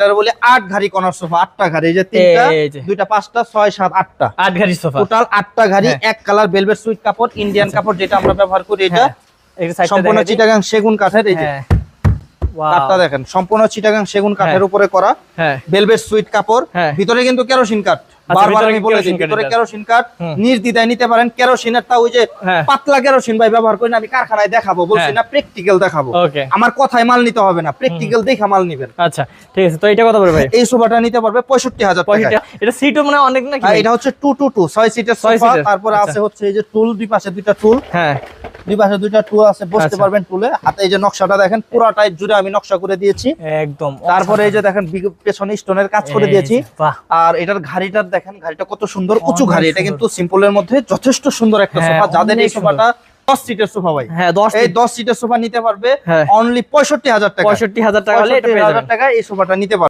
একটারে বলে 8 ঘাড়ি corner sofa, 8টা ঘাড়ি, এই যে 3টা এই যে। 2টা 5টা 6 7 8টা 8 ঘাড়ি সোফা। টোটাল 8টা ঘাড়ি, হ্যাঁ। এক কালার ভেলভেট সুইট কাপড়, ইন্ডিয়ান কাপড় যেটা আমরা ব্যবহার করি, এটা হ্যাঁ, একটু সাইডটা সম্পূর্ণ দেখাই দিই। চিটাগাং সেগুন কাঠের, এই যে হ্যাঁ। ওয়াও। কাঠটা দেখেন সম্পূর্ণ চিটাগাং সেগুন কাঠের হ্যাঁ। উপরে করা হ্যাঁ। ভেলভেট সুইট কাপড়, হ্যাঁ। ভিতরে কিন্তু কেরোসিন কাঠ, আচ্ছা, বারবার ভিতরে আমি বলে দিই কেরোসিন কাঠ ভিতরে এটা। কেরোসিন কাঠ, হুম। নির্দ্বিধায় নিতে পারেন। কেরোসিনের তা ওই যে হ্যাঁ। পাতলা কেরোসিন ভাই ব্যবহার করি না, আমি কারখানায় দেখাবো বলছি হ্যাঁ। না, প্র্যাকটিক্যাল দেখাবো। ওকে। আমার কথায় মাল নিতে হবে না, প্র্যাকটিক্যাল দেখা মাল নিবেন। আচ্ছা ঠিক আছে, তো এটা কত পড়বে ভাই? এই সোফাটা নিতে পারবে 65,000 টাকা। 65 এটা সিটও মানে অনেক নাকি আর ভাই? এটা হচ্ছে 222 6 সিটের 6 সোফা, সিটের। তারপরে আচ্ছা। আছে হচ্ছে এই যে টুল, দুই পাশে দুইটা টুল, হ্যাঁ। দুই পাশে দুইটা টুল আছে, বসতে আচ্ছা। পারবেন টুলে। হাতে এই যে নকশাটা দেখেন পুরাটাই জুড়ে আমি নকশা করে দিয়েছি। একদম। তারপরে এই যে দেখেন পেছনে স্টোনের কাজ করে এই দিয়েছি। যে, বাহ। আর এটার ঘাড়িটার দেখেন, ঘাড়িটা কত সুন্দর উঁচু অনেক ঘাড়ি, এটা সুন্দর। কিন্তু সিম্পলের মধ্যে যথেষ্ট সুন্দর একটা হ্যাঁ, সোফা। যাদের এই অনেক সুন্দর। সোফাটা 10 সিটের সোফা ভাই, হ্যাঁ 10 এই 10 সিটের সোফা নিতে পারবে হ্যাঁ। অনলি 65,000 টাকা। 65,000 টাকা হলে এটা পেয়ে 65,000 যাবেন। টাকায় এই সোফাটা নিতে পারবে।